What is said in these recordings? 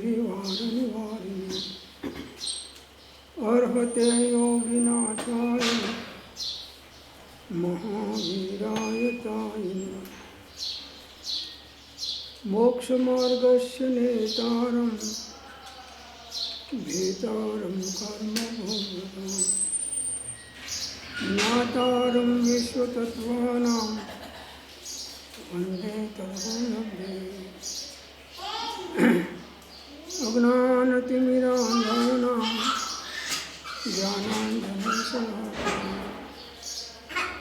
गिरिवारनिवारिणे अर्हते योगिनाथाय महावीरायताय मोक्षमार्गस्य नेतारं भेतारं कर्मभोगं ज्ञातारं विश्वतत्त्वानां वन्दे तद्गुणवृन्दे अज्ञानतिमिरान्धानां ज्ञानाञ्जनशलाकया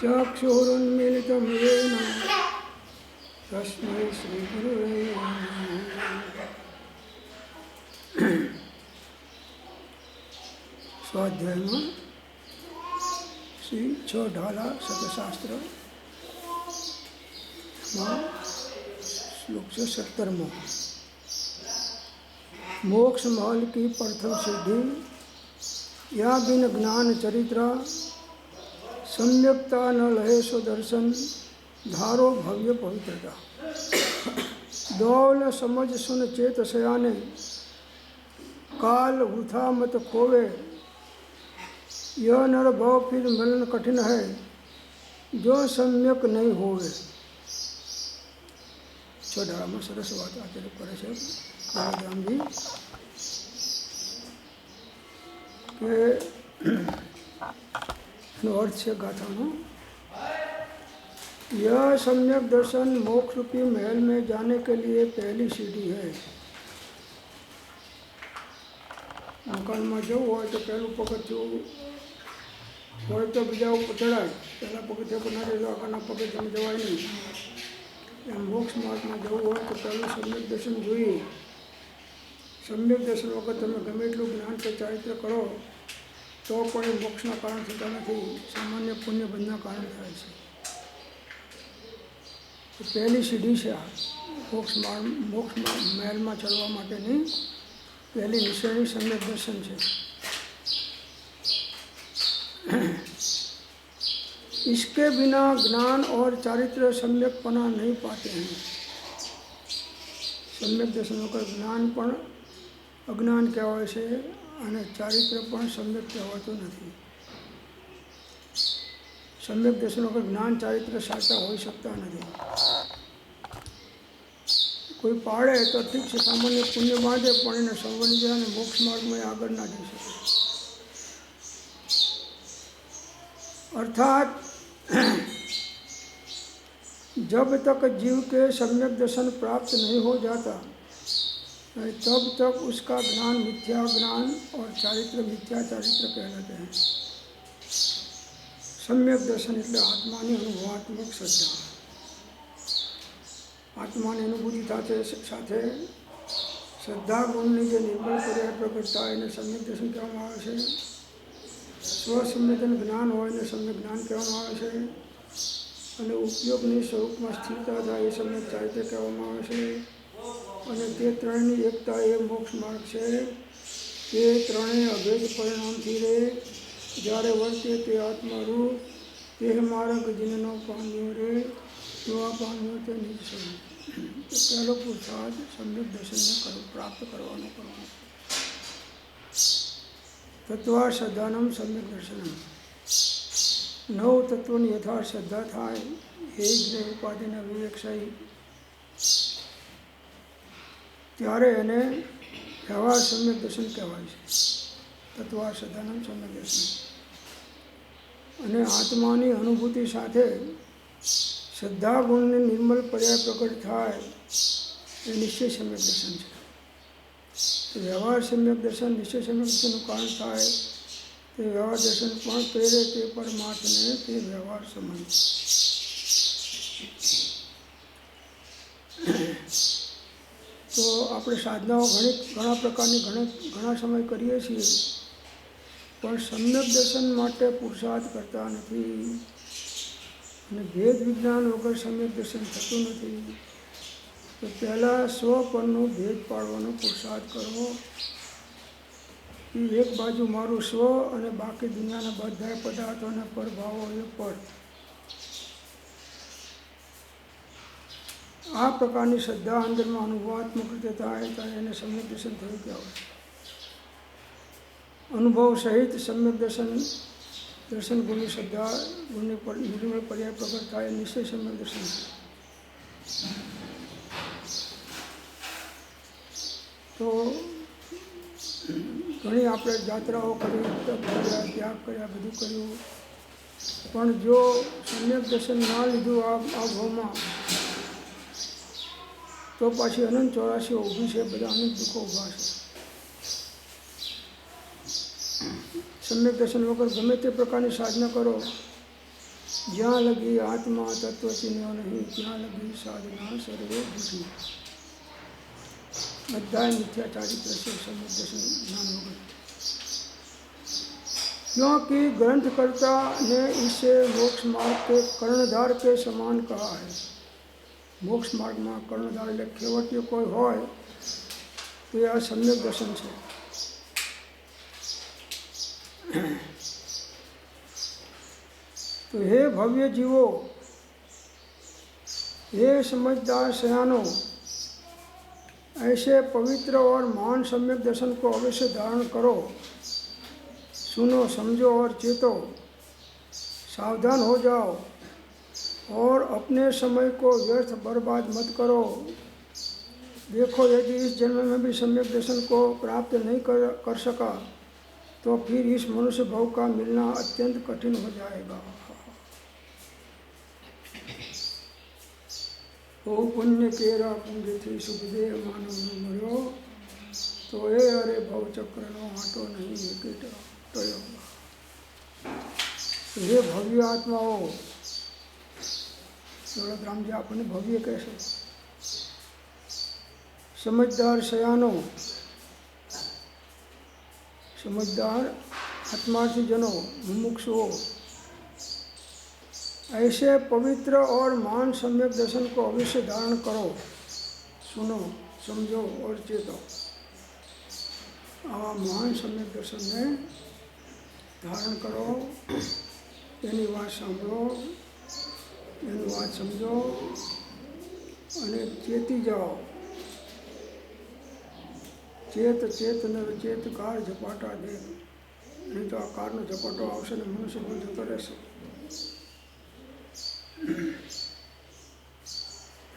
चक्षुरुन्मीलितं येन तस्मै श्रीगुरुवे नमः। स्वाध्याय में श्री छ ढाला सतशास्त्र श्लोक से 70 मोक्ष महल की प्रथम सिद्धि या बिन ज्ञान चरित्र सम्यकता न लहे सो दर्शन धारो भव्य पवित्रता। दौल समझ सुन चेत सयाने काल वृथा मत खोवे यह नर भाव फिर मिलन कठिन है जो सम्यक नहीं होवे। छोड़ा में सरस बात आचार्य करे છે રામજી કે अर्थ છે गाथाનો यह सम्यक दर्शन मोक्ष रूपी महल में जाने के लिए पहली सीढ़ी है। मकान में जવું હોય તો પહેલું પગથિયું હોય તો બીજા ઉપર ચડાય, પહેલાં પગથિયા પર ના રહેલો આગળના પગથિયામાં જવાય નહીં। એમ મોક્ષ માર્ગમાં જવું હોય તો પહેલું સમ્યક દર્શન જોઈએ। સમ્યક દર્શન વગર તમે ગમે એટલું જ્ઞાન કે ચારિત્ર કરો તો પણ એ મોક્ષના કારણ થતા નથી, સામાન્ય પુણ્યબંધના કારણ થાય છે। पहली सीढ़ी से मोक्ष महल में चलवा माटेनी पहली निशानी सम्यक दर्शन है। इसके बिना ज्ञान और चारित्र सम्यकपना नहीं पाते हैं। सम्यक दर्शन होकर ज्ञान पण अज्ञान कहवाय छे अने चारित्र पण सम्यक कहवातुं नथी। सम्यक दर्शन वगैरह ज्ञान चारित्र साचा हो सकता नहीं। कोई पाड़े तो ठीक है, सामान्य पुण्य बांधे पण एने संवनी जाए ने मोक्ष मार्ग में आगे ना जई सके। अर्थात जब तक जीव के सम्यक दर्शन प्राप्त नहीं हो जाता तब तक उसका ज्ञान मिथ्या ज्ञान और चारित्र मिथ्या चारित्र कहलाते हैं। सम्यक दर्शन એટલે આત્માની અનુભવાત્મક શ્રદ્ધા। આત્માની અનુભૂતિ સાથે શ્રદ્ધા ગુણની જે નિર્મળ કર્યા પ્રગટતા એને સમ્યક દર્શન કહેવામાં આવે છે। સ્વસંવેદન જ્ઞાન હોય એને સમ્યક જ્ઞાન કહેવામાં આવે છે અને ઉપયોગની સ્વરૂપમાં સ્થિરતા થાય એ સમ્યક ચારિત્ર કહેવામાં આવે છે। અને તે ત્રણની એકતા એ મોક્ષ માર્ગ છે। તે ત્રણેય અભેદ પરિણામથી રહે જ્યારે વર્તે તે આત્મારૂપ તે માર્ગ જીનનો પામ્યો રે તેવા પામ્યો તે નિજ સ્વરૂપ। તો પહેલો પુરુષાર્થ સમ્યક દર્શનને પ્રાપ્ત કરવાનો કરવાનો। તત્વા શ્રદ્ધાનમ સમ્યક દર્શનમ। 9 તત્વોની યથાર્થ શ્રદ્ધા થાય એ જ ઉપાધિના વિવેક સહિત ત્યારે એને વ્યવહાર સમ્યક દર્શન કહેવાય છે। તત્વા શ્રદ્ધાનમ સમ્યક દર્શન અને આત્માની અનુભૂતિ સાથે શ્રદ્ધા ગુણને નિર્મલ પર્યાય પ્રગટ થાય એ નિશ્ચય સમ્યક દર્શન છે। વ્યવહાર સમ્યક દર્શન નિશ્ચય સમ્યક દર્શનનું કારણ થાય તે વ્યવહાર દર્શન પણ પ્રેરે તે પરમાર્થને તે વ્યવહાર સમજ। તો આપણે સાધનાઓ ઘણા પ્રકારની ઘણા સમય કરીએ છીએ પણ સમ્યક દર્શન માટે પુરુષાર્થ કરતા નથી અને ભેદ વિજ્ઞાન વગર સમ્યક દર્શન થતું નથી। તો પહેલાં સ્વ પરનો ભેદ પાડવાનો પુરુષાર્થ કરવો। એક બાજુ મારું સ્વ અને બાકી દુનિયાના બધા પદાર્થોના પરભાવો એ પર। આ પ્રકારની શ્રદ્ધા અંદરમાં અનુભવાત્મક રીતે થાય ત્યારે એને સમ્યક દર્શન થયું કહેવાય. અનુભવ સહિત સમ્યક દર્શન ગુણની શ્રદ્ધા ગુણની નિર્મળ પર્યાય પ્રગટ થાય નિશ્ચય સમ્યક દર્શન. તો ઘણી આપણે જાત્રાઓ કરી, તપ કર્યા, ત્યાગ કર્યા, બધું કર્યું, પણ જો સમ્યક દર્શન ના લીધું આ ભાવમાં તો પાછી અનંત 84 ઊભી છે, બધા અનંત દુઃખો ઊભા છે. સમ્યક દર્શન વગર ગમે તે પ્રકારની સાધના કરો, જ્યાં લગી આત્મા તત્વ ચિહ્નો નહીં ત્યાં લગી સાધના સર્વે જૂઠી. બધા મિથ્યાચારિત રહેશે સમ્યક દર્શન જ્ઞાન વગર. क्योंकि ग्रंथकर्ता ने इसे मोक्ष मार्ग के कर्णधार के समान कहा है. मोक्ष मार्ग में कर्णधार એટલે ખેવટીયો કોઈ હોય તો આ સમ્યક દર્શન છે. तो हे भव्य जीवो, हे समझदार सयानो, ऐसे पवित्र और महान सम्यक दर्शन को अवश्य धारण करो. सुनो, समझो और चेतो, सावधान हो जाओ और अपने समय को व्यर्थ बर्बाद मत करो. देखो, यदि इस जन्म में भी सम्यक दर्शन को प्राप्त नहीं कर सका तो फिर इस मनुष्य भाव का मिलना अत्यंत कठिन हो जाएगा. ओ पुण्य केरा पुंज थी सुखदेव मानव न मर्यो, तो ए अरे भव चक्र नो आटो नहीं एक टळ्यो. हे भव्य आत्माओ, दौलतराम जी आपने भव्य कहशे. समझदार सयानो, समझदार आत्मार्थी जनों, मुमुक्षुओं, ऐसे पवित्र और महान सम्यक दर्शन को अवश्य धारण करो. सुनो, समझो और चेतो. आवा महान सम्यक दर्शन ने धारण करो, एनी बात सांभळो, एनी बात समझो अने चेती जाओ. चेत चेत न चेत कार झपाटा दे, नहीं तो आ कारनो झपाटो आवशे ने मनुष्य बोल जतो रहेशे.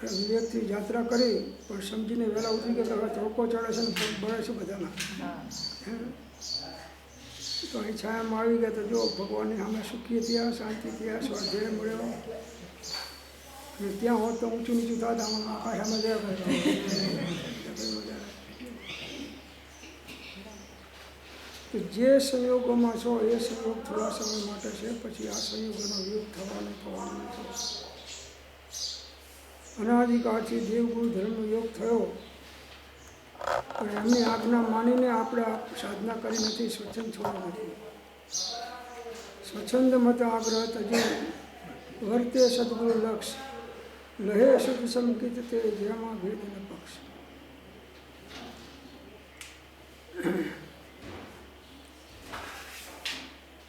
વિવેકથી યાત્રા કરી પણ સમજીને વહેલા ઉતરી ગયા હવે ધોકો ચડે છે ને પગ બળે છે બધાના. તો અહીં છાયામાં આવી ગયા તો જો ભગવાનની સામે સુખી થયા, શાંતિ થયા, સ્વાધ્યાય મળ્યો. અને ત્યાં હોત તો ઊંચું નીચું થતા આખા સામે ગયા. તો જે સંયોગોમાં છો એ સંયોગ થોડા સમય માટે છે, પછી આ સંયોગોનો વિયોગ થવાનો છે. અનાદિકાળથી દેવગુરુ ધર્મનો યોગ થયો પણ એમની આજ્ઞા માનીને આપણે સાધના કરી નથી, સ્વચ્છંદ છોડ્યો નથી. સ્વચ્છંદ મત આગ્રહ તજી વર્તે સદગુરુ લક્ષ, લહે સુખ સંકિત તે જેમાં ભેદ ન પક્ષ.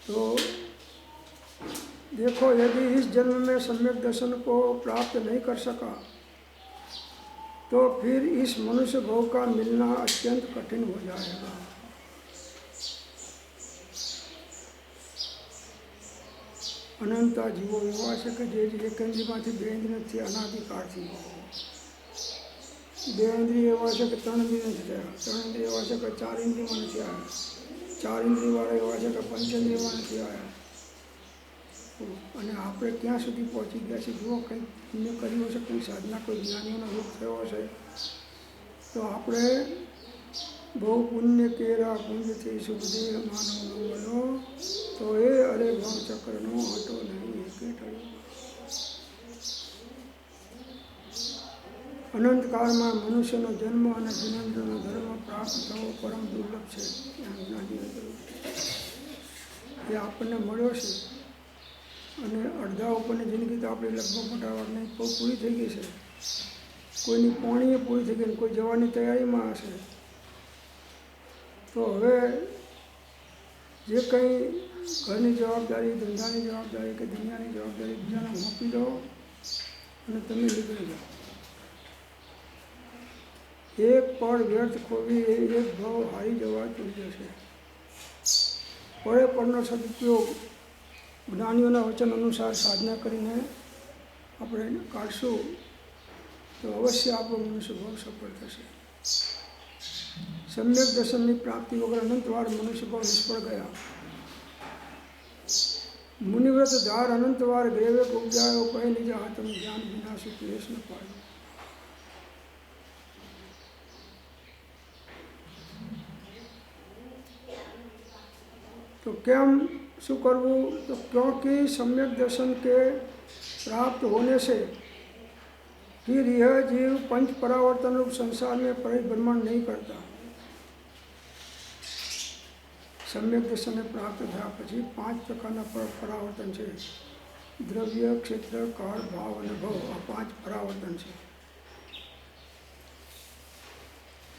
तो देखो, यदि इस जन्म में सम्यक दर्शन को प्राप्त नहीं कर सका तो फिर इस मनुष्य भाव का मिलना अत्यंत कठिन हो जाएगा. अनंता जीवो एवा है कि जे एकेन्द्रियमांथी बेन्द्रिय નથી અનાદિકાળથી. બેન્દ્રિય એવા છે કે 3 ઇન્દ્રિય નથી થયા, 3 ઇન્દ્રિય એવા છે કે 4 ઇન્દ્રિયમાં નથી આવ્યા, 4 ઇન્દ્રિયવાળા એવા છે કે પંચેન્દ્રિયમાં નથી આવ્યા. અને આપણે ક્યાં સુધી પહોંચી ગયા છે? જુઓ, કંઈક પુણ્ય કર્યું હશે, કંઈ સાધના, કોઈ જ્ઞાનીઓનો યોગ થયો હશે તો આપણે બહુ પુણ્ય કેરા પુંજથી સુખદેવ માનવ ન મળ્યો, તો એ અરે ભાવ ચક્રનો આંટો નહીં એકે ટળ્યો. અનંતકાળમાં મનુષ્યનો જન્મ અને જિનેન્દ્રનો ધર્મ પ્રાપ્ત થવો પરમ દુર્લભ છે. એ આપણને મળ્યો છે અને અડધા ઉપરની જિંદગી તો આપણી લગભગ મોટાભાગની પૂરી થઈ ગઈ છે. કોઈની પોણીએ પૂરી થઈ ગઈ, કોઈ જવાની તૈયારીમાં હશે. તો હવે જે કંઈ ઘરની જવાબદારી, ધંધાની જવાબદારી કે દુનિયાની જવાબદારી બીજાને સોંપી દો અને તમે નીકળી જાઓ. એક પળ વ્યર્થ ખોવી એ એક ભાવ હારી જવા તુલ્ય છે. પળે પળનો સદુપયોગ જ્ઞાનીઓના વચન અનુસાર સાધના કરીને આપણે કાઢશું તો અવશ્ય આપણો મનુષ્ય ભાવ સફળ થશે. સમ્યક દર્શનની પ્રાપ્તિ વગર અનંતવાર મનુષ્ય ભાવ નિષ્ફળ ગયા. મુનિવ્રત ધાર અનંતવાર ગ્રેવે ઉપજાયો કહે નિજ આત્મ જ્ઞાન વિનાશી ક્લેશ ન પાડ્યો. तो क्या शू करवू? तो क्योंकि सम्यक दर्शन के प्राप्त होने से फिर यह जीव पंच परावर्तन रूप संसार में परिभ्रमण नहीं करता. सम्यक दर्शन प्राप्त થયા પછી 5 પ્રકારના પરાવર્તન છે. દ્રવ્ય, ક્ષેત્ર, કાળ, ભાવ અને ભવ, આ 5 પરાવર્તન છે.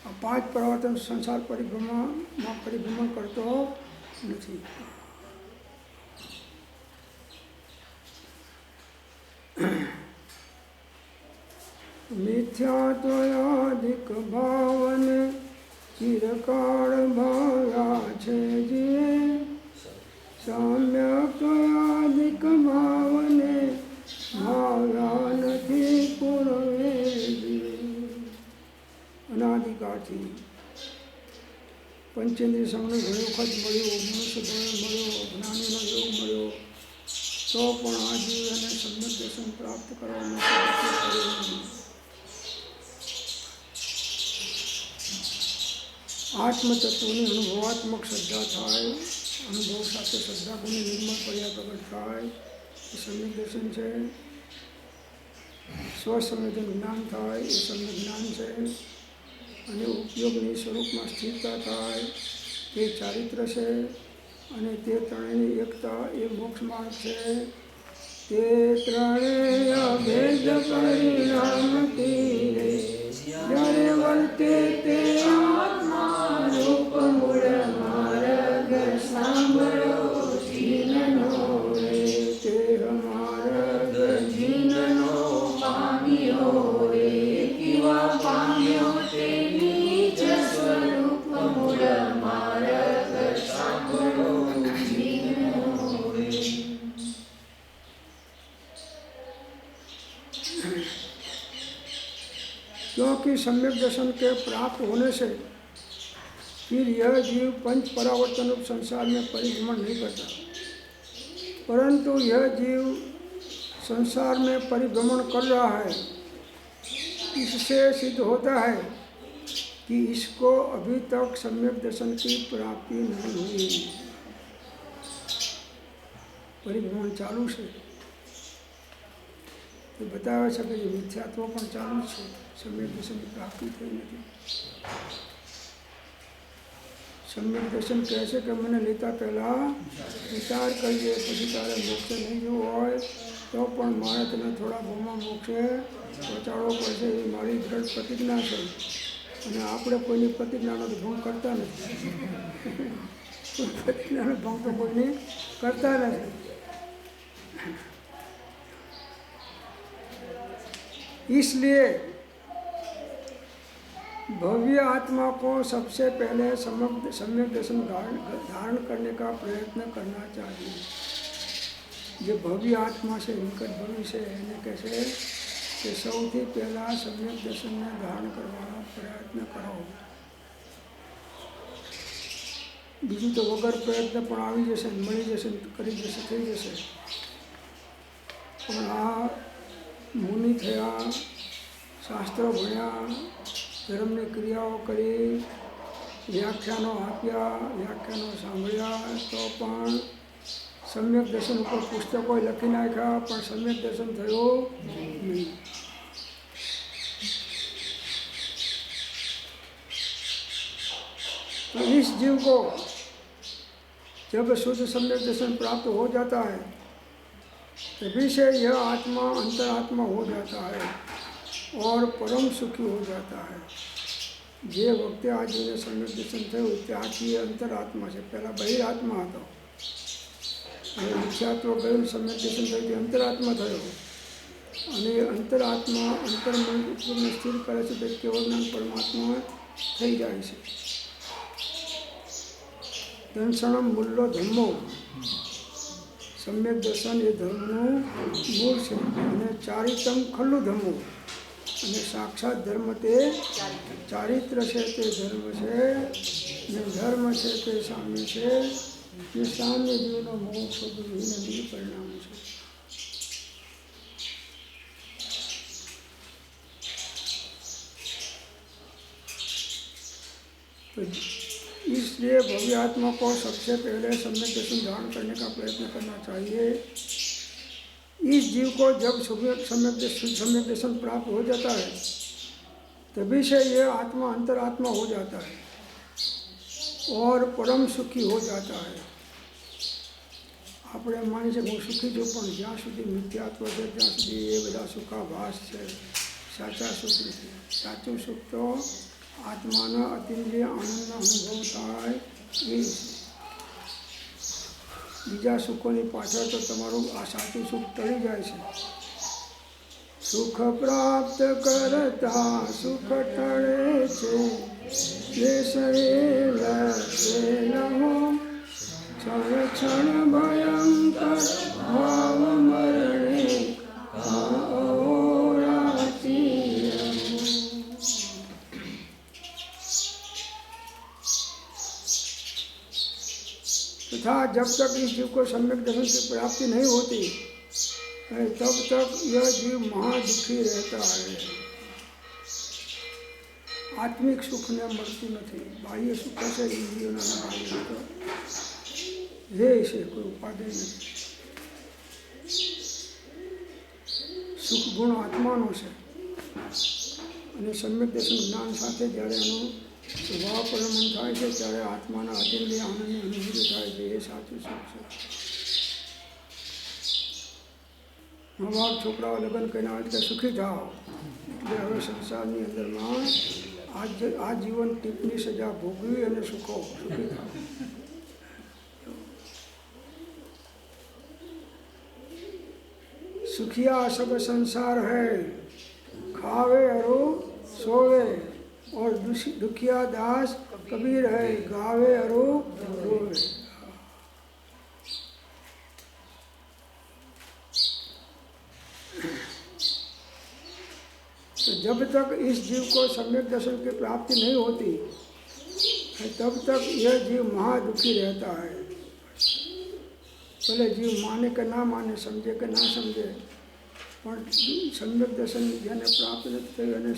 આ 5 પરાવર્તન સંસાર પરિભ્રમણ કરતો નથી. મિથ્યાત્વયાધિક ભાવને ચિરકાળ ભાવ્યા છે જે, સમ્યક્ત્વયાધિક ભાવને ભાવ્યા નથી પૂર્વે. અનાદિકાળથી પંચેન્દ્રિય સંગને ઘણી વખત મળ્યો, મનુષ્ય મળ્યો, જ્ઞાનીનો યોગ મળ્યો, તો પણ આ જીવ એને સમ્યક દર્શન પ્રાપ્ત કરવાનો આત્મતત્વની અનુભવાત્મક શ્રદ્ધા થાય, અનુભવ સાથે શ્રદ્ધા ગુણની નિર્મળ પડ્યા પ્રગટ થાય એ સમ્યક દર્શન છે. સ્વસંવેદન જ્ઞાન થાય એ સમ્યક જ્ઞાન છે. અને ઉપયોગની સ્વરૂપમાં સ્થિરતા થાય તે ચારિત્ર છે. અને તે ત્રણેયની એકતા એ મોક્ષ માર્ગ છે. તે ત્રણેય ભેદ પરિણામથી જ્યારે વર્તે તે આત્મા રૂપ મૂળ માર્ગ સાંભળો જીનનો રે. તે માર્ગ જીનનો પામ્યો રે, કેવા પામ્યો તે નિજ સ્વરૂપ મૂળ માર્ગ સાંભળો જીનનો રે. क्योंकि सम्यक दर्शन के प्राप्त होने से फिर यह जीव पंच परावर्तन रूप संसार में परिभ्रमण नहीं करता, परंतु यह जीव संसार में परिभ्रमण कर रहा है. इससे सिद्ध होता है कि इसको अभी तक सम्यक दर्शन की प्राप्ति नहीं हुई. परिभ्रमण चालू है तो बतावे છે કે મિથ્યાત્વ પણ ચાલુ છે. સમ્યક દર્શનની પ્રાપ્તિ થઈ નથી. સમ્યક દર્શન કહે છે કે મને લેતા પહેલાં વિચાર કરીએ, પછી તારે મોક્ષે નહીં જવું હોય તો પણ મારે તને થોડા ભાવમાં મોક્ષે પહોંચાડવો પડશે એ મારી દ્રઢ પ્રતિજ્ઞા છે. અને આપણે કોઈની પ્રતિજ્ઞાનો ભંગ કરતા નથી. પ્રતિજ્ઞાનો ભંગ તો કોઈની કરતા નથી. इसलिए भव्य आत्मा को सबसे पहले सम्यक दर्शन धारण करने का प्रयत्न करना चाहिए. जो भव्य आत्मा से निकट भविष्य એને કહે છે કે સૌથી પહેલાં સમ્યક દર્શનને ધારણ કરવાનો પ્રયત્ન કરો. બીજું તો વગર પ્રયત્ન પણ આવી જશે, મળી જશે, કરી જશે, થઈ જશે. પણ આ મુનિ થયા, શાસ્ત્રો ભણ્યા, ધર્મની ક્રિયાઓ કરી, વ્યાખ્યાનો આપ્યા, વ્યાખ્યાનો સાંભળ્યા, તો પણ સમ્યક દર્શન ઉપર પુસ્તકો લખી નાખ્યા, પણ સમ્યક દર્શન થયું નહીં. तो इस जीव को जब शुद्ध सम्यक दर्शन प्राप्त हो जाता है तभी से यह आत्मा अंतरात्मा हो जाता है और परम सुखी हो जाता है. જે વખતે આ જીવને સમ્યક દર્શન થયું ત્યાંથી અંતરાત્મા છે. પહેલાં બહિરાત્મા હતો, હવે મિથ્યાત્વ ગયું, સમ્યક દર્શન થયું અંતરાત્મા થયો. અને અંતરાત્મા અંતર્મન ઉપરને સ્થિર કરે છે તો કેવળ જ્ઞાન પરમાત્મા થઈ જાય છે. દર્શનમ મૂલ્યો ધર્મો, સમ્યક દર્શન એ ધર્મનું મૂળ છે. અને ચારિત્રમ ખલ્લું ધર્મો, અને સાક્ષાત ધર્મ તે ચારિત્ર છે, તે ધર્મ છે. ને ધર્મ છે તે સામ્ય છે. ને સામ્ય જીવનો મોક્ષ વિહીન પરિણામ છે. तो इसलिए भव्य आत्मा को सबसे पहले सम्यक दर्शन धारण करने का प्रयत्न करना चाहिए. इस जीव को जब सम्यक दर्शन प्राप्त हो जाता है तभी से ये आत्मा अंतरात्मा हो जाता है और परम सुखी हो जाता है. આપણે માની છે હું સુખી છું, પણ જ્યાં સુધી મિથ્યાત્વ છે ત્યાં સુધી એ બધા સુખાભાસ છે, સાચા સુખ નથી. સાચું સુખ તો આત્માના અતિન્દ્રિય આનંદનો અનુભવ થાય એ છે. બીજા સુખોની પાછળ તો તમારું આ સાચું સુખ ટળી જાય છે. સુખ પ્રાપ્ત કરતા સુખ ટળે છે. क्षण क्षण भयंकर भाव मरणे तथा जब तक इस जीव को सम्यक दर्शन की प्राप्ति नहीं होती तब तक यह जीव महादुखी रहता है. आत्मिक सुख ने मरती नहीं. बाह्य सुख से इंद्रियों રે છે, કોઈ ઉપાધિ નથી. સુખ ગુણ આત્માનો છે. અને સમ્યક દર્શન જ્ઞાન સાથે જ્યારે એનો સ્વભાવ પરિણમન થાય છે ત્યારે આત્માના અતિન્દ્રિય આનંદની અનુભૂતિ થાય છે. એ સાચું સુખ છે. મા બાપ છોકરાઓ લગ્ન કરીને આવે કે સુખી થાવ, એટલે હવે સંસારની અંદરમાં આ જીવન ટીપની સજા ભોગવી અને સુખી થાવ. सुखिया सब संसार है, खावे अरो सोवे, और दुखिया दास कबीर है, गावे अरो रोवे. तो जब तक इस जीव को सम्यक दर्शन की प्राप्ति नहीं होती तब तक यह जीव महादुखी रहता है. भले जीव माने के ना माने, समझे के ना समझे, પણ સમ્યક દર્શન જેને પ્રાપ્ત નથી થયું અને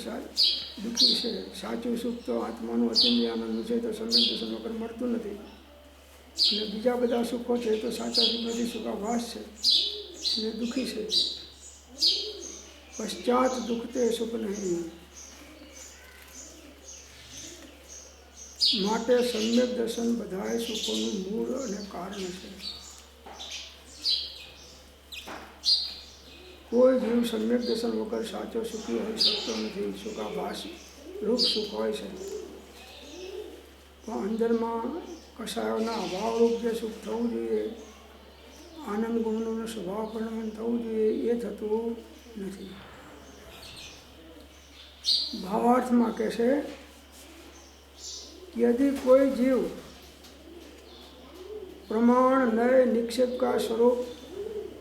દુઃખી છે. સાચું સુખ તો આત્માનું અતિન્દ્રિય આનંદનું છે, તો સમ્યક દર્શન વગર મળતું નથી. અને બીજા બધા સુખો છે તો સાચા સુખ નથી, સુખાભાસ છે અને દુઃખી છે. પશ્ચાત દુઃખતે સુખ નહીં. માટે સમ્યક દર્શન બધાએ સુખોનું મૂળ અને કારણ છે. કોઈ જીવ સમ્યક દર્શન વગર સાચો સુખી હોઈ શકતો નથી. સુખાભાસ રૂપ સુખ હોય છે, પણ અંદરમાં કશાયોના અભાવરૂપ જે સુખ થવું જોઈએ, આનંદ ગુણોનો સ્વભાવ પરિણમન થવું જોઈએ, એ થતું નથી. भावार्थમાં કહેશે कि यदि कोई जीव प्रमाण नए निक्षेप का स्वरूप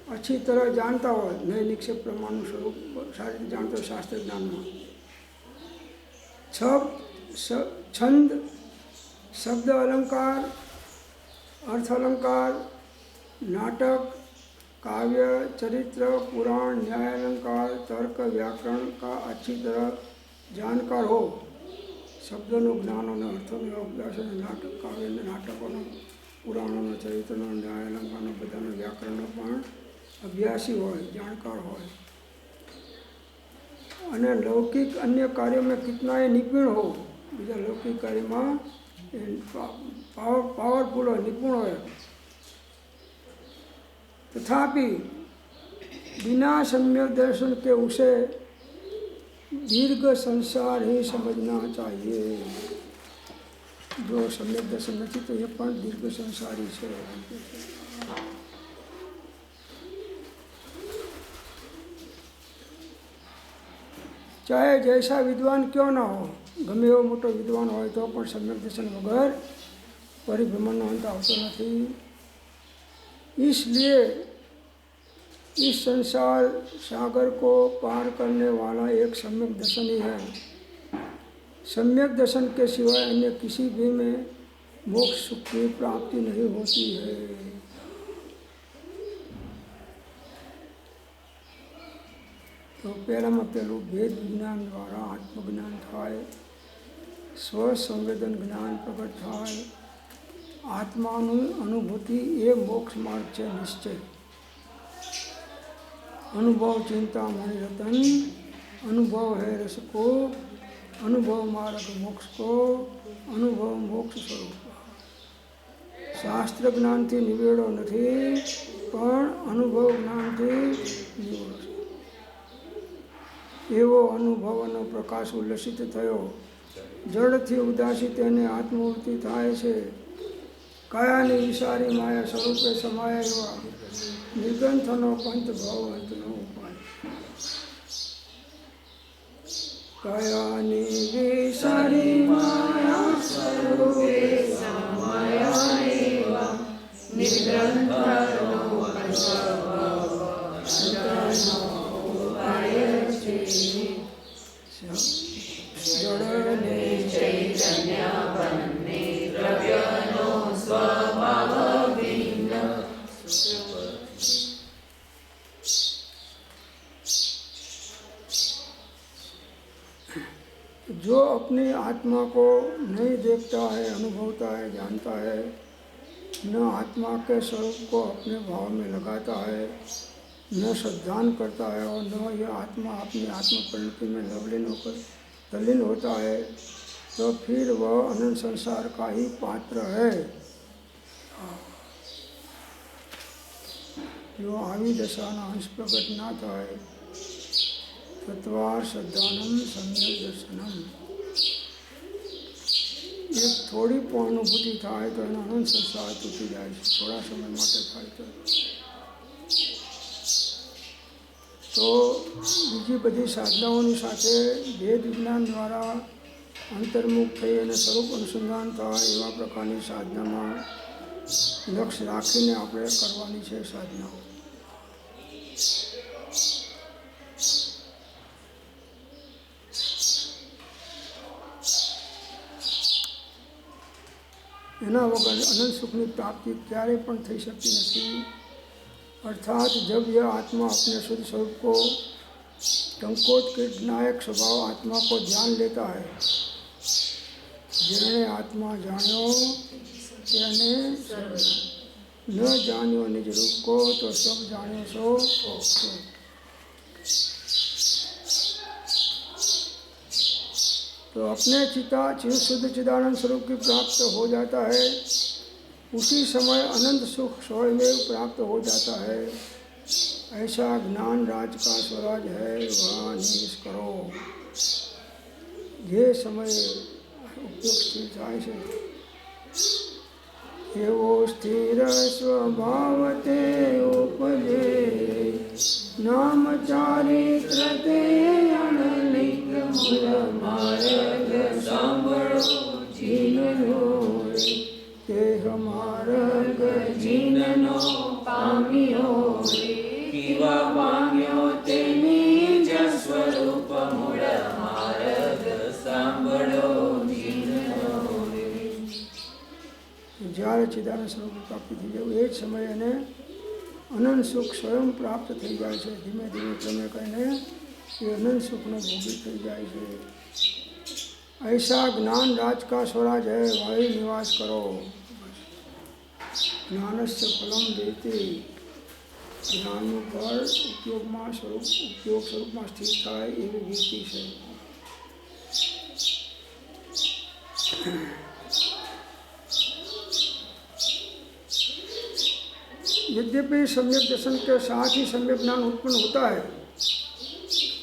अच्छी तरह जानता हो, नए निक्षेप प्रमाण स्वरूप सारी जानते हो शास्त्र ज्ञान में, छंद शब्द अलंकार अर्थ अलंकार नाटक काव्य चरित्र पुराण न्याय अलंकार तर्क व्याकरण का अच्छी तरह जानकार हो, शब्दों ज्ञान और अर्थों अभ्यास नाटक काव्य नाटकों पुराणों चरित्रों न्याय अलंकार बधा व्याकरण पण अभ्यासी हो, जानकार हो, अने लौकिक अन्य कार्यों में कितना निपुण हो, बीजा लौकिक कार्य में पावरफुल हो, निपुण हो, तथापि बिना सम्यक दर्शन के उसे दीर्घ संसार ही समझना चाहिए. जो सम्यक दर्शन नहीं तो ये पण दीर्घ संसारी है. चाहे जैसा विद्वान क्यों ना हो, गमे एवो मोटो विद्वान હોય તો પણ सम्यक दर्शन वगैर परिभ्रमणનો अंत આવતો નથી। इसलिए इस संसार सागर को पार करने वाला एक सम्यक दर्शन ही है। सम्यक दर्शन के सिवाय अन्य किसी भी में मोक्ष सुख की प्राप्ति नहीं होती है। तो पहला में पहलू भेद विज्ञान द्वारा आत्मज्ञान थाय, स्व संवेदन ज्ञान प्रकट थाय, आत्मानु अनुभूति ये मोक्ष मार्ग है निश्चय। अनुभव चिंता मणि रतन, अनुभव है रस को, अनुभव मार्ग मोक्ष को, अनुभव मोक्ष स्वरूप। शास्त्र ज्ञान थी निवेड़ो नहीं, पण अनुभव ज्ञान थी निवेड़ो छे। एवो अनुभवनो प्रकाश उल्लसित थयो, जड़थी उदासी तेने आत्मवृत्ति थाय छे। कायानी विसारी माया स्वरूपे समाया एवा निर्गंथनो पंच भाव अंतनो उपाय। कायानी विसारी माया स्वरूपे समाया एवा निर्गंथनो पंच भाव अंतनो उपाय। जड़ने चैतन्य बन्ने द्रव्यनो स्वभाव भिन्न। जो अपनी आत्मा को नहीं देखता है, अनुभवता है, जानता है, न आत्मा के स्वरूप को अपने भाव में लगाता है, न श्रद्धान करता है और न यह आत्मा अपनी आत्म परिणति में लवलीन होकर तल्लीन होता है, तो फिर वह अनंत संसार का ही पात्र है। जो आवी दशाना अंश प्रकट ना था, तत्वार श्रद्धानम सम्यक दर्शनम। एक थोड़ी पण अनुभूति थाय तो एनो अनंत संसार तूटी जाए, थोड़ा समय माटे थाय तो बीजी बधी साधनाओनी साथे भेद विज्ञान द्वारा अंतर्मुख थई अने स्वरूप अनुसंधान थाय एवा प्रकारनी साधनामां लक्ष्य राखीने आपणे करवानी छे। साधनाओ एना वगर अनंत सुखनी प्राप्ति क्यारे पण थई शकती नथी। अर्थात जब यह आत्मा अपने शुद्ध स्वरूप को टंकोत के नायक स्वभाव आत्मा को जान लेता है, जेने आत्मा जान्यो तेने न जान्यो निज रूप को, तो सब जान्यो सो। तो अपने शुद्ध चिदानंद स्वरूप की प्राप्त हो जाता है। उसी समय अनंत सुख स्वयं प्राप्त हो जाता है। ऐसा ज्ञान राज का स्वराज है, वहाँ निवेश करो। ये समय उपयोग स्थिर थाय छे। एवो स्थिर स्वभाव ते उपजे, नाम चारित्र ते अनलिक मूल मार्ग सांभळो जीननो रे। तेह मार्ग जीननो पाम्यो रे, कीवा पाम्यो ते निज स्वरूप मूल मार्ग सांभळो जीननो रे। જ્યારે ચિદાનંદ સ્વરૂપ પ્રાપ્તિ થઈ જાય એ જ સમયે એને અનંત સુખ સ્વયં પ્રાપ્ત થઈ જાય છે। ધીમે ધીમે ક્રમે કરીને એ અનંત સુખનો ભોગી થઈ જાય છે। ऐसा ज्ञान राज का स्वराज है, वही निवास करो। ज्ञानस्य फलम देते, ज्ञानનું ફળ ઉપયોગ સ્વરૂપમાં સ્થિર થાય એવી વૃત્તિ છે। यद्यपि सम्यक दर्शन के साथ ही सम्यक ज्ञान उत्पन्न होता है,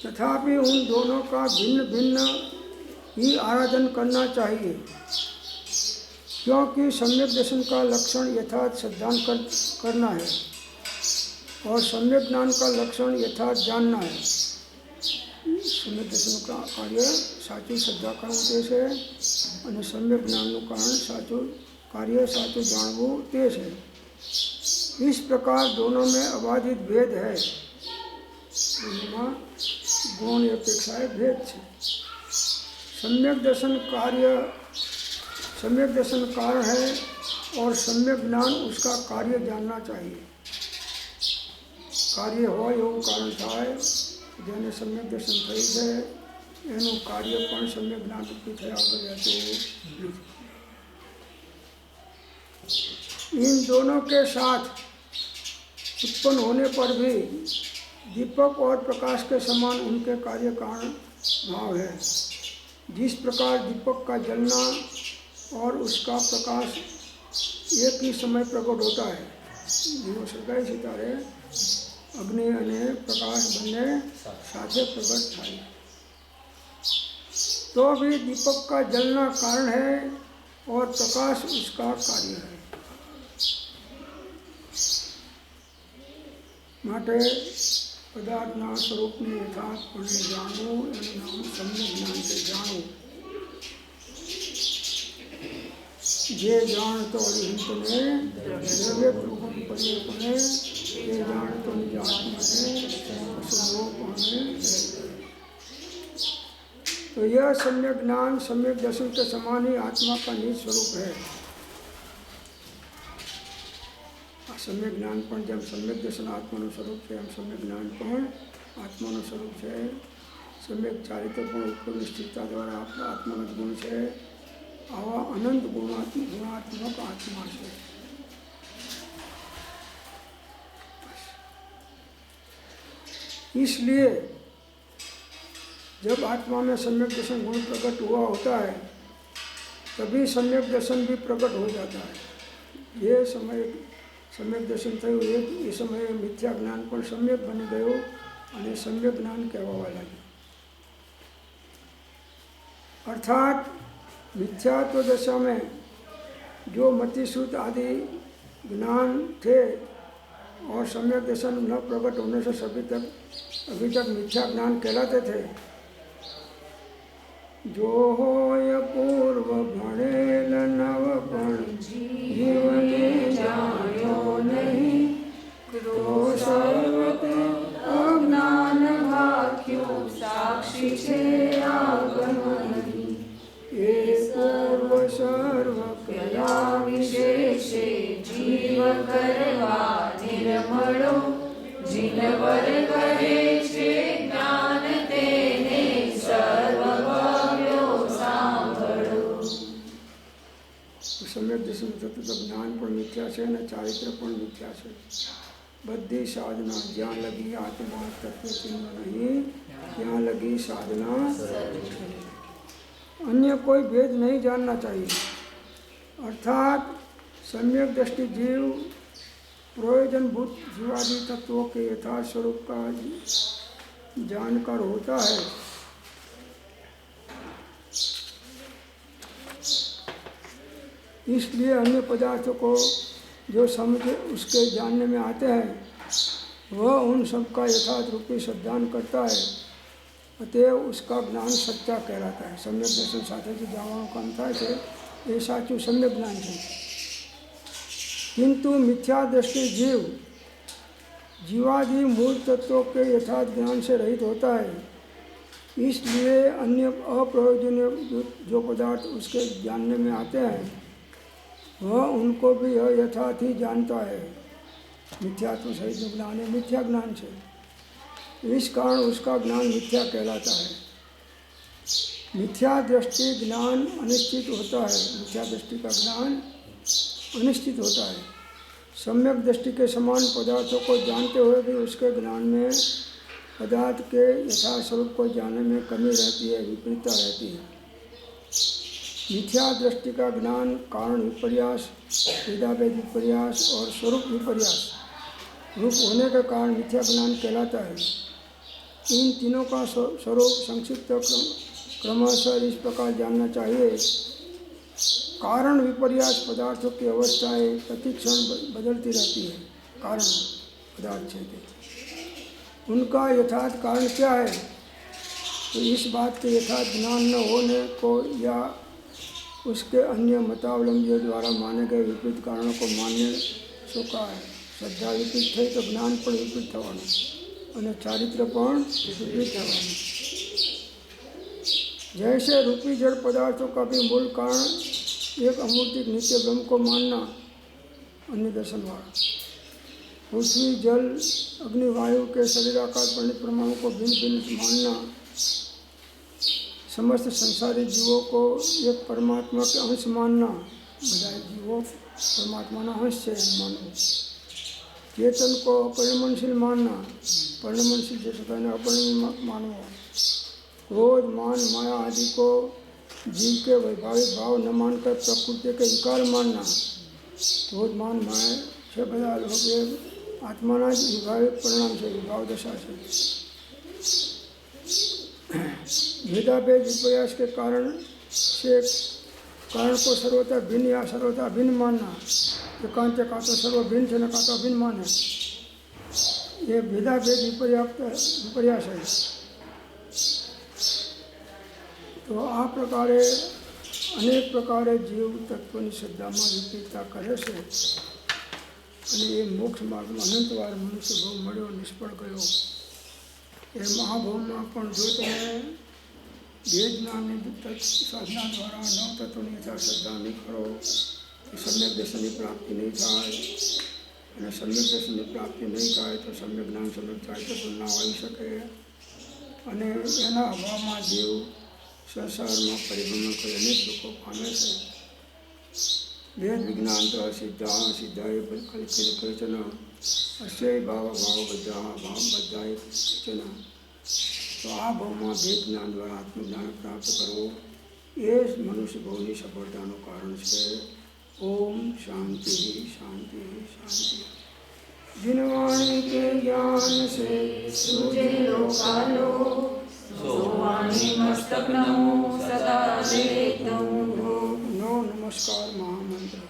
तथापि उन दोनों का भिन्न भिन्न ही आराधन करना चाहिए, क्योंकि सम्यक दर्शन का लक्षण यथार्थ श्रद्धान करना है और सम्यक ज्ञान का लक्षण यथार्थ जानना है। સમ્યક દર્શનનું કાર્ય સાચું શ્રદ્ધા કરવું તે છે અને સમ્યક જ્ઞાનનું કારણ સાચું कार्य साचु जानवू ते है। इस प्रकार दोनों में अबाधित भेद है, गुण अपेक्षा भेद है। सम्यक दर्शन कारण है और सम्यक ज्ञान उसका कार्य जानना चाहिए। कार्य हो एवं कारण थाय जेने सम्यक दर्शन थई है एનું કાર્ય પણ सम्यक જ્ઞાન રૂપી થયા વગર રહેતું નથી। इन दोनों के साथ उत्पन्न होने पर भी दीपक और प्रकाश के समान उनके कार्य कारण भाव है। जिस प्रकार दीपक का जलना और उसका प्रकाश एक ही समय प्रकट होता है, जीवो सगाई सितारे अग्नि અને प्रकाश बने साथे प्रकट થાય, तो भी दीपक का जलना कारण है और प्रकाश उसका कार्य है। માટે પદાર્થના સ્વરૂપને યથાર્થપણે જાણવું એનું નામ સમ્યક જ્ઞાન છે, જાણવું। જે જાણતો અરિહંતને દ્રવ્ય પ્રભુને પરિપને જે જાણતો નિજ આત્માને અશુભો પામે। तो यह सम्यक ज्ञान सम्यक दर्शन के समान ही आत्मा का निज स्वरूप है। सम्यक ज्ञान पण जब सम्यक दर्शन आत्मा स्वरूप है, हम सम्यक ज्ञान पण आत्मा स्वरूप है। सम्यक चारित्र पण उपयोगी स्थिरता द्वारा आत्मा गुण है। आवा अनंत गुणात्मक आत्मा है। इसलिए जब आत्मा में सम्यक दर्शन गुण प्रकट हुआ होता है तभी सम्यक दर्शन भी प्रकट हो जाता है। ये समय सम्यक दर्शन थયું એ સમયે મિથ્યા જ્ઞાન પણ સમ્યક બની ગયું અને સમ્યક જ્ઞાન કહેવાવા લાગ્યું। अर्थात मिथ्यात्व दशा में जो मतिश्रुत आदि ज्ञान थे और सम्यक दर्शन न प्रकट होने से अभी तक मिथ्या ज्ञान कहलाते थे। जो होय पूर्व भणेल नवपण जीवने जाण्यो नहीं, क्रो सर्वत अज्ञान भाक्यो साक्षी छे आगम नहीं। ये पूर्व सर्व क्रिया विशेषे जीव करवा निर्मलो, जिनवर करे छे ज्ञान तेने सर्वभाव्यो सांभळो। सम्यक दर्शन थતું તો જ્ઞાન પણ મિથ્યા છે અને ચારિત્ર પણ મિથ્યા છે। બધી સાધના જ્યાં લગી આત્મા તત્વચિહ્ન નહીં ત્યાં લગી साधना। अन्य कोई भेद नहीं जानना चाहिए। अर्थात सम्यक दृष्टि जीव प्रयोजनभूत जीवादि तत्वों के यथार्थ स्वरूप का जानकर होता है। इसलिए अन्य पदार्थों को जो समझ उसके जानने में आते हैं वह उन सब का यथार्थ रूपी श्रद्धान करता है, अतएव उसका ज्ञान सच्चा कहलाता है। सम्यक दर्शन साथे जाणવાનું કામ થાય છે એ સાચું सम्यक ज्ञान है। किंतु मिथ्या दृष्टि जीवादि मूल तत्वों के यथार्थ ज्ञान से रहित होता है। इसलिए अन्य अप्रयोजनीय जो पदार्थ उसके जानने में आते हैं वह उनको भी यथार्थ ही जानता है। मिथ्यात्व सहित जो ज्ञान है मिथ्या ज्ञान से, इस कारण उसका ज्ञान मिथ्या कहलाता है। मिथ्या दृष्टि ज्ञान अनिश्चित होता है, मिथ्या दृष्टि का ज्ञान अनिश्चित होता है। सम्यक दृष्टि के समान पदार्थों को जानते हुए भी उसके ज्ञान में पदार्थ के यथार्थ स्वरूप को जानने में कमी रहती है, विपरीतता रहती है। मिथ्या दृष्टि का ज्ञान कारण विपर्यास, भेदाभेद विपर्यास और स्वरूप विपर्यास रूप होने के कारण मिथ्या ज्ञान कहलाता है। इन तीनों का स्वरूप संक्षिप्त क्रमशः इस प्रकार जानना चाहिए। कारण विपर्यास पदार्थों की अवस्थाएं प्रतिक्षण बदलती रहती है। कारण पदार्थ है, उनका यथार्थ कारण क्या है तो इस बात के यथार्थ ज्ञान न होने को या उसके अन्य मतावलंबियों द्वारा माने गए विपरीत कारणों को मान्य चुका है। श्रद्धा विपरीत થઈ तो જ્ઞાન પણ વિપરીત થવાનું અને ચારિત્ર પણ વિપરીત થવાનું। जैसे रूपी जड़ पदार्थों का भी मूल कारण एक अमूर्तिक नित्य ब्रह्म को मानना अन्य दर्शन वाला, पृथ्वी जल अग्नि वायु के शरीराकार परिणत परमाणु को भिन्न भिन्न मानना, समस्त संसारी जीवों को एक परमात्मा के अंश मानना, બધા जीवों परमात्मा अंश से मानना, चेतन को अपरिणमनशील मानना, परिणमनशील जैसे कहने अपरिणमन मानना, क्रोध मान माया आदि को जीव के वैभाविक भाव न मानकर प्रकृति के विकार मानना, क्रोध मान माया से બધા લોકો आत्माना જ विभाविक परिणाम से विभाव दशा से भेदाभेद विपर्यास के कारण को सर्वथा भिन्न या सर्वथा भिन्न मानना, एकांत का तो सर्वभिन्न है न का तो अभिन्न माने, ये भेदाभेद विपर्यास है। तो आ प्रकारे अनेक प्रकारे जीव तत्वनी श्रद्धाમાં વિપરીતતા કરે છે અને એ મોક્ષ માર્ગમાં અનંતવાર મનુષ્ય ભાવ મળ્યો નિષ્ફળ ગયો। એ મહાભાવમાં પણ જો તમે વેદ જ્ઞાનની સાધના દ્વારા નવ તત્વની યથા શ્રદ્ધા નહીં કરો તો સમ્યક દર્શનની પ્રાપ્તિ નહીં થાય, અને સમ્યક દર્શનની પ્રાપ્તિ નહીં થાય તો સમ્યક જ્ઞાન સમ્યક ચારિત્ર ના આવી શકે, અને એના અભાવમાં જીવ संसाરમાં પરિભ્રમણ કરી અનેક દુઃખો પામે છે। વેદ વિજ્ઞાન તો સિદ્ધા સિદ્ધાય કલ્પિતન અસ્ય ભાવ ભાવ બધાય કલ્પિતન। તો આ ભાવમાં વેદ જ્ઞાન દ્વારા આત્મજ્ઞાન પ્રાપ્ત કરવું એ જ મનુષ્ય ભાવની સફળતાનું કારણ છે। ઓમ શાંતિ શાંતિ શાંતિ। जिनवाणी के ज्ञान से सूझे लोकालो, सोवाणी मस्तक नमो सदा देत नमो। नमस्कार महामंत्र।